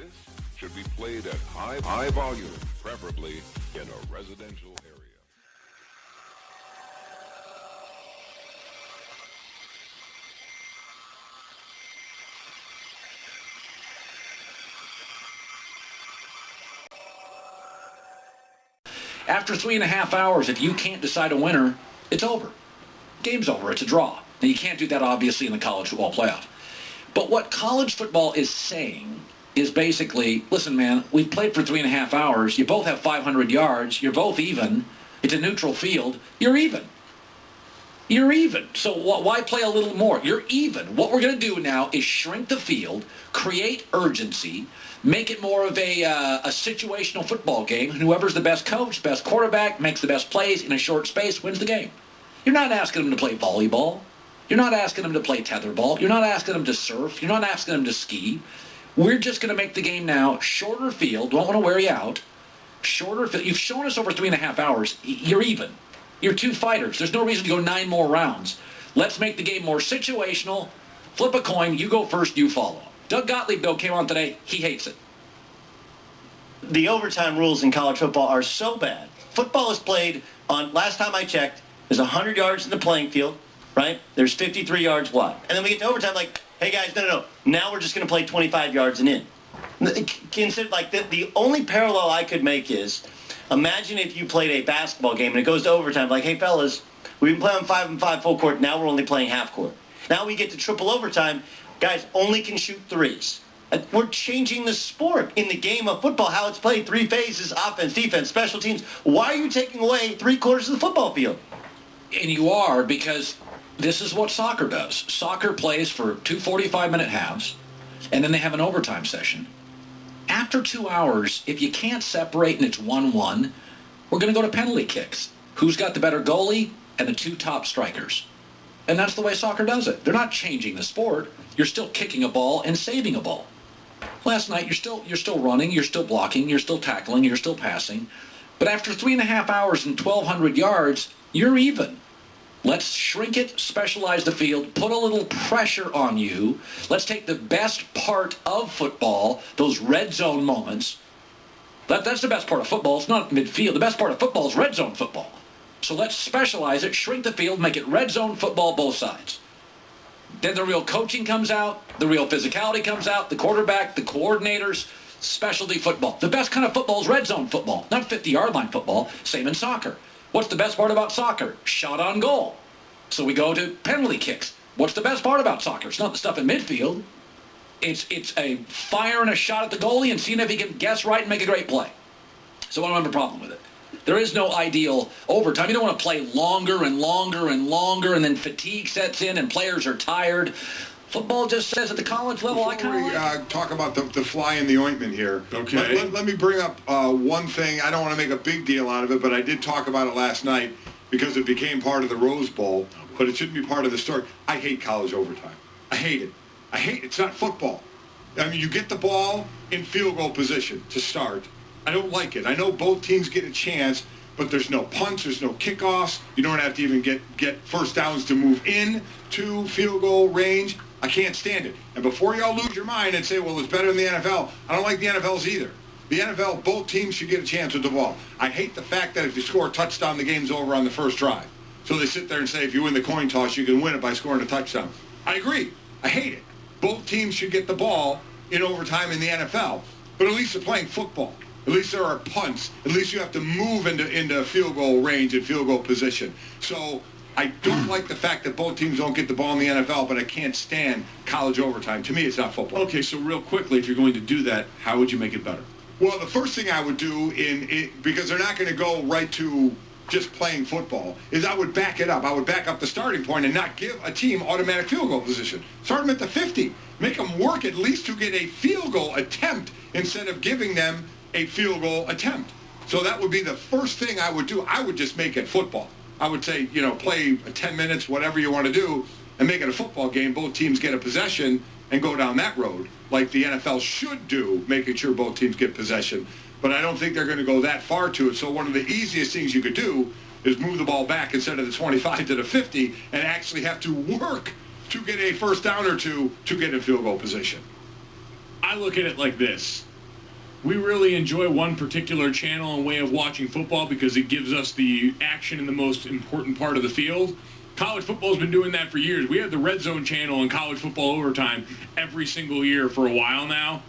This should be played at high volume, preferably in a residential area. After 3.5 hours, if you can't decide a winner, it's over. Game's over. It's a draw. Now, you can't do that, obviously, in the college football playoff. But what college football is saying is basically, listen, man, we've played for 3.5 hours. You both have 500 yards. You're both even. It's a neutral field. You're even. You're even. So why play a little more? You're even. What we're going to do now is shrink the field, create urgency, make it more of a situational football game. And whoever's the best coach, best quarterback, makes the best plays in a short space, wins the game. You're not asking them to play volleyball. You're not asking them to play tetherball. You're not asking them to surf. You're not asking them to ski. We're just going to make the game now shorter field. Don't want to wear you out. Shorter field. You've shown us over 3.5 hours. You're even. You're two fighters. There's no reason to go 9 more rounds. Let's make the game more situational. Flip a coin. You go first. You follow. Doug Gottlieb, though, came on today. He hates it. The overtime rules in college football are so bad. Football is played on, last time I checked, there's 100 yards in the playing field, right? There's 53 yards wide. And then we get to overtime like, hey, guys, no. Now we're just going to play 25 yards and in. Consider, like, the only parallel I could make is, imagine if you played a basketball game and it goes to overtime, like, hey, fellas, we've been playing 5-on-5 full court. Now we're only playing half court. Now we get to triple overtime. Guys only can shoot threes. We're changing the sport in the game of football, how it's played. 3 phases, offense, defense, special teams. Why are you taking away 3/4 of the football field? And you are, because this is what soccer does. Soccer plays for 2 45-minute halves, and then they have an overtime session. After 2 hours, if you can't separate and it's 1-1, we're going to go to penalty kicks. Who's got the better goalie and the 2 top strikers? And that's the way soccer does it. They're not changing the sport. You're still kicking a ball and saving a ball. Last night, you're still running, you're still blocking, you're still tackling, you're still passing. But after 3.5 hours and 1,200 yards, you're even. Let's shrink it, specialize the field, put a little pressure on you. Let's take the best part of football, those red zone moments. That's the best part of football. It's not midfield. The best part of football is red zone football. So let's specialize it, shrink the field, make it red zone football both sides. Then the real coaching comes out, the real physicality comes out, the quarterback, the coordinators, specialty football. The best kind of football is red zone football, not 50-yard line football. Same in soccer. What's the best part about soccer? Shot on goal. So we go to penalty kicks. What's the best part about soccer? It's not the stuff in midfield. It's a firing a shot at the goalie and seeing if he can guess right and make a great play. So I don't have a problem with it. There is no ideal overtime. You don't want to play longer and longer and longer, and then fatigue sets in and players are tired. Football just says at the college level, I kind of like talk about the fly in the ointment here. Okay. Let me bring up one thing. I don't want to make a big deal out of it, but I did talk about it last night because it became part of the Rose Bowl, but it shouldn't be part of the story. I hate college overtime. I hate it. It's not football. I mean, you get the ball in field goal position to start. I don't like it. I know both teams get a chance, but there's no punts, there's no kickoffs. You don't have to even get first downs to move in to field goal range. I can't stand it. And before y'all lose your mind and say, well, it's better than the NFL, I don't like the NFL's either. The NFL, both teams should get a chance with the ball. I hate the fact that if you score a touchdown, the game's over on the first drive. So they sit there and say, if you win the coin toss, you can win it by scoring a touchdown. I agree. I hate it. Both teams should get the ball in overtime in the NFL. But at least they're playing football. At least there are punts. At least you have to move into field goal range and field goal position. So I don't like the fact that both teams don't get the ball in the NFL, but I can't stand college overtime. To me, it's not football. Okay, so real quickly, if you're going to do that, how would you make it better? Well, the first thing I would do, because they're not going to go right to just playing football, is I would back it up. I would back up the starting point and not give a team automatic field goal position. Start them at the 50. Make them work at least to get a field goal attempt instead of giving them a field goal attempt. So that would be the first thing I would do. I would just make it football. I would say, play 10 minutes, whatever you want to do, and make it a football game. Both teams get a possession and go down that road, like the NFL should do, making sure both teams get possession. But I don't think they're going to go that far to it. So one of the easiest things you could do is move the ball back instead of the 25 to the 50 and actually have to work to get a first down or two to get in field goal position. I look at it like this. we really enjoy one particular channel and way of watching football because it gives us the action in the most important part of the field. College football's been doing that for years. We have the Red Zone channel in college football overtime every single year for a while now.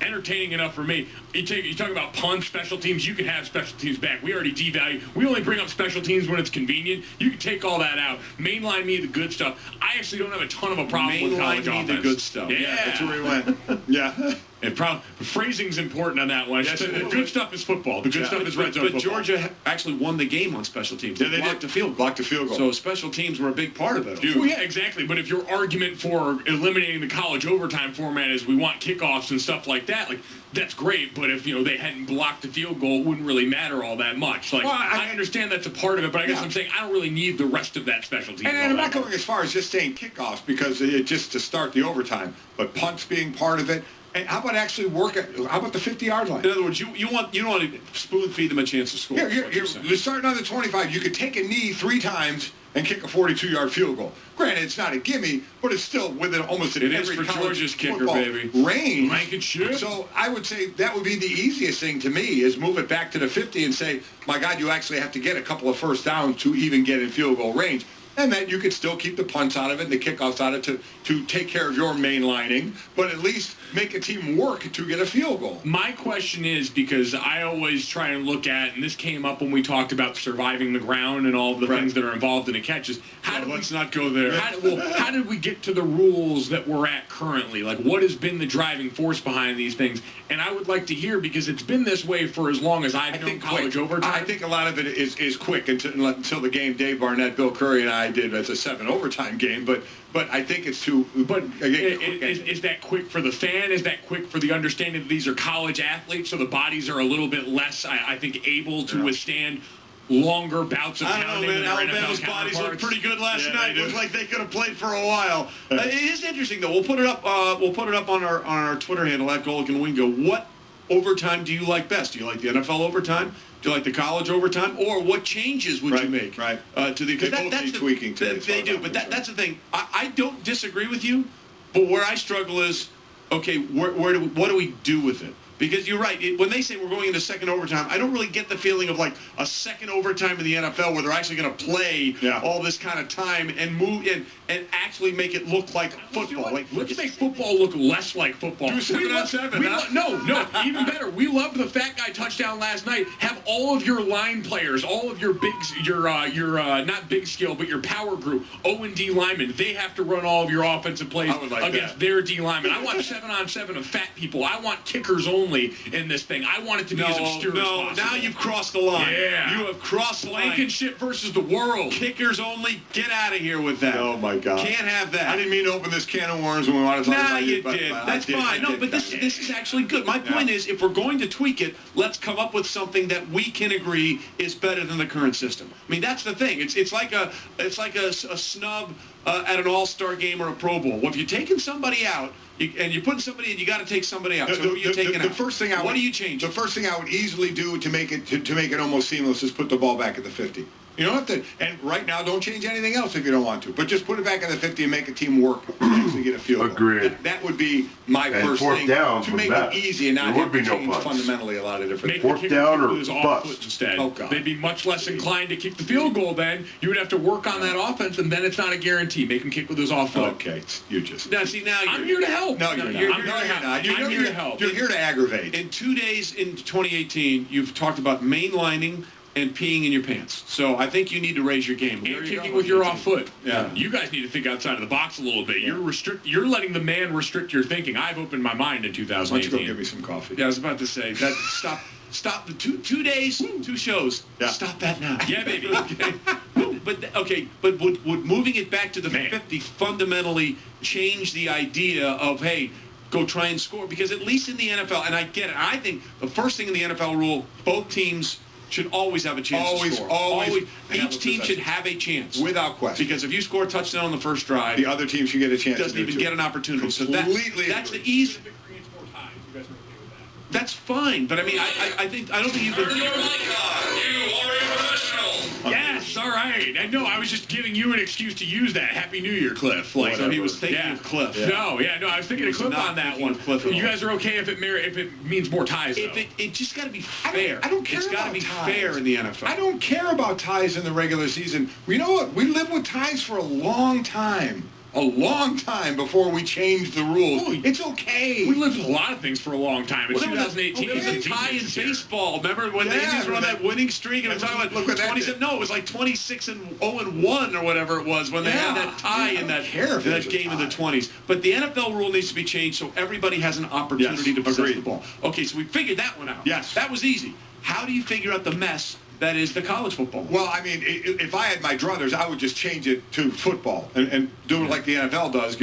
Entertaining enough for me. You talk about punts, special teams, you can have special teams back. We already devalue. We only bring up special teams when it's convenient. You can take all that out. Mainline me the good stuff. I actually don't have a ton of a problem with college offense. The good stuff. Yeah. That's where we went. Yeah. And phrasing's important on that one. The good stuff is football. The good stuff is red zone But football. Georgia actually won the game on special teams. Yeah, they blocked did. the field goal. Blocked the field goal. So special teams were a big part of it. Well, yeah, exactly. But if your argument for eliminating the college overtime format is we want kickoffs and stuff like that, like that's great. But if they hadn't blocked the field goal, it wouldn't really matter all that much. Like I understand that's a part of it, but I guess I'm saying I don't really need the rest of that special team. And I'm not going as far as just saying kickoffs because it just to start the overtime, but punts being part of it. And how about actually how about the 50-yard line? In other words, you don't want to spoon feed them a chance to score. You're starting on the 25. You could take a knee 3 times and kick a 42-yard field goal. Granted, it's not a gimme, but it's still within almost It every is for college Georgia's kicker, football baby. range. Blankenship. So I would say that would be the easiest thing to me is move it back to the 50 and say, my God, you actually have to get a couple of first downs to even get in field goal range. And then you could still keep the punts out of it and the kickoffs out of it to take care of your mainlining, but at least make a team work to get a field goal. My question is, because I always try and look at, and this came up when we talked about surviving the ground and all the things that are involved in a catch, is let's not go there. How did we get to the rules that we're at currently? Like, what has been the driving force behind these things? And I would like to hear, because it's been this way for as long as I've known college overtime. I think a lot of it is quick until the game Dave Barnett, Bill Curry, and I did as a 7 overtime game, but I think it's too. But is that quick for the fan? Is that quick for the understanding that these are college athletes, so the bodies are a little bit less, I think, able to withstand longer bouts of pounding? I don't know, man. than their Alabama's NFL bodies looked counterparts? pretty good last Yeah, night. they Looked do. like they could have played for a while. It is interesting, though. We'll put it up. We'll put it up on our Twitter handle at Golic Wingo. What overtime do you like best? Do you like the NFL overtime? Do you like the college overtime? Or what changes would you make? Right. To the They both need tweaking to me, as They far do, as but I'm that's the thing. I don't disagree with you, but where I struggle is, okay, what do we do with it? Because you're right. When they say we're going into second overtime, I don't really get the feeling of like a second overtime in the NFL where they're actually going to play all this kind of time and move in and actually make it look like football. Let's make football look less like football. Do 7-on-7. No, even better. We love the fat guy touchdown last night. Have all of your line players, all of your not big skill, but your power group, O and D linemen. They have to run all of your offensive plays against their D linemen. I want 7-on-7 of fat people. I want kickers only in this thing. I want it to be as obscure as possible. Now you've crossed the line. Yeah. You have crossed the line. Blankenship versus the world. Kickers only. Get out of here with that. Oh, my God. Can't have that. I didn't mean to open this can of worms when we wanted to talk about you it. But did. I That's did. fine. No, but this is actually good. My point is, if we're going to tweak it, let's come up with something that we can agree is better than the current system. I mean, that's the thing. It's like a snub at an all-star game or a Pro Bowl. Well, if you're taking somebody out, and you're putting somebody in, you got to take somebody out. So who are you taking out? What do you change? The first thing I would easily do to make it almost seamless is put the ball back at the 50. You don't have to, and right now, don't change anything else if you don't want to. But just put it back at the 50 and make a team work to actually get a field goal. Agreed. That would be my And first fourth thing downs to would make matter. it easy and not There have would to be no change punts. fundamentally a lot of different Make things. the Fourth kicker down kick or with his off bust. foot instead. Oh, God. They'd be much less inclined to kick the field goal then. You would have to work on that offense, and then it's not a guarantee. Make him kick with his off foot. Okay, you just. Now, see, now I'm here to help. No, you're not. I'm You're here not. I'm here to help. You're here to aggravate. in 2 days in 2018, you've talked about mainlining and peeing in your pants. So I think you need to raise your game. And kicking with your off foot. Yeah. You guys need to think outside of the box a little bit. You're letting the man restrict your thinking. I've opened my mind in Why don't you go 2018. get me some coffee? Yeah, I was about to say that. Stop the 2 days, 2 shows. Yeah. Stop that now. Yeah, baby. Okay. But would moving it back to the 50 fundamentally change the idea of, hey, go try and score? Because at least in the NFL, and I get it, I think the first thing in the NFL rule, both teams should always have a chance to score. Always. Each team should have a chance. Without question. Because if you score a touchdown on the first drive, The other team should get a chance doesn't to do even it, get too. an opportunity. So Completely that's the agree. easy. Creates more time. You guys are okay with that? That's fine, but I mean, I don't think you can. Turn your mic on. You are a professional. Yes, all right. I know. I was just giving you an excuse to use that. Happy New Year, Cliff. Like, So he was thinking of Cliff. Yeah. No, I was thinking of Cliff not on that thinking one. of Cliff at You all. guys are okay if it means more ties, though. It just got to be fair. I don't care It's got to about be ties. fair in the NFL. I don't care about ties in the regular season. You know what? We lived with ties for a long time. A long time before we changed the rules. It's okay. We lived with a lot of things for a long time. In 2018, There was a tie in baseball. Remember when the Indians were on that winning streak? And I'm talking about look what that 27. No, it was like 26 and 0-1 or whatever it was when they had that tie in that game in the 20s. But the NFL rule needs to be changed so everybody has an opportunity to possess the ball. Okay, so we figured that one out. Yes. That was easy. How do you figure out the mess that is the college football? Well, I mean, if I had my druthers, I would just change it to football and do it like the NFL does,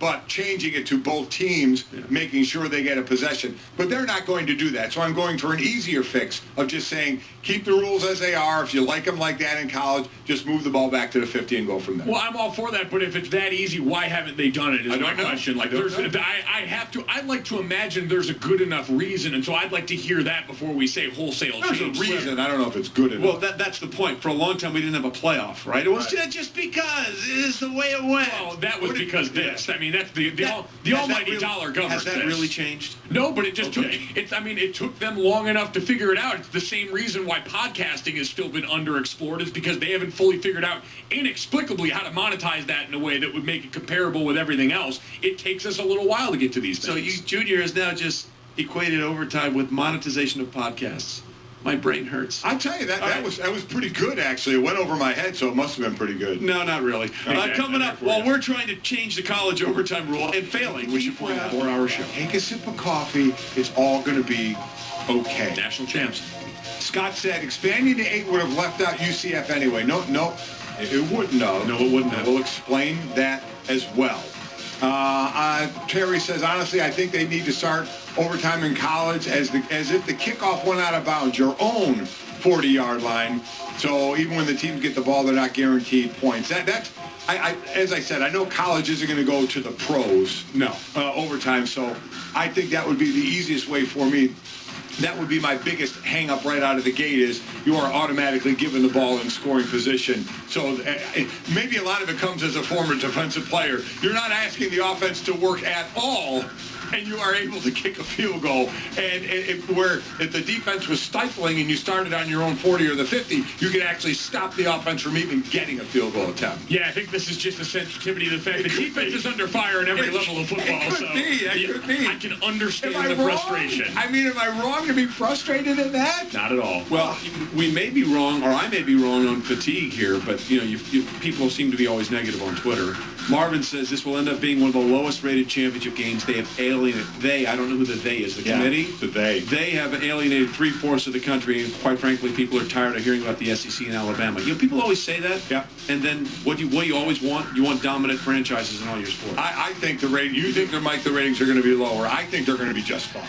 but changing it to both teams, making sure they get a possession. But they're not going to do that, so I'm going for an easier fix of just saying, keep the rules as they are. If you like them like that in college, just move the ball back to the 50 and go from there. Well, I'm all for that, but if it's that easy, why haven't they done it? Is my question. Like, I'd like to imagine there's a good enough reason, and so I'd like to hear that before we say wholesale There's change. a reason. I don't know if it's good enough. Well, that's the point. For a long time, we didn't have a playoff, right? It was just because it is the way it went. Well, that was because this. I mean, that's the almighty dollar governs Has that this. really changed? No, but it just took. It took them long enough to figure it out. It's the same reason why podcasting has still been underexplored, is because they haven't fully figured out inexplicably how to monetize that in a way that would make it comparable with everything else. It takes us a little while to get to these things. So Junior has now just equated overtime with monetization of podcasts. My brain hurts. I tell you that was pretty good actually. It went over my head, so it must have been pretty good. No, not really. Coming up, while we're trying to change the college overtime rule and failing, we should point out 4-hour show. Take a sip of coffee. It's all going to be okay. National champs. Scott said expanding to 8 would have left out UCF anyway. No, it wouldn't have. No, it wouldn't have. We'll explain that as well. Terry says, honestly, I think they need to start overtime in college as if the kickoff went out of bounds, your own 40-yard line. So even when the teams get the ball, they're not guaranteed points. As I said, I know college isn't going to go to the pros. No, overtime. So I think that would be the easiest way for me. That would be my biggest hang-up right out of the gate, is you are automatically given the ball in scoring position. So maybe a lot of it comes as a former defensive player. You're not asking the offense to work at all, and you are able to kick a field goal. And if the defense was stifling and you started on your own 40 or the 50, you could actually stop the offense from even getting a field goal attempt. Yeah, I think this is just a sensitivity to the fact that defense is under fire in every level of football. It could be. I can understand the frustration. I mean, am I wrong to be frustrated at that? Not at all. Well, we may be wrong, or I may be wrong on fatigue here, but people seem to be always negative on Twitter. Marvin says this will end up being one of the lowest rated championship games. They have alienated. I don't know who the they is. The committee? The they. They have alienated 3/4 of the country, and quite frankly, people are tired of hearing about the SEC in Alabama. People always say that. Yeah. And then what do you always want? You want dominant franchises in all your sports. I think the ratings. You think the ratings are going to be lower. I think they're going to be just fine.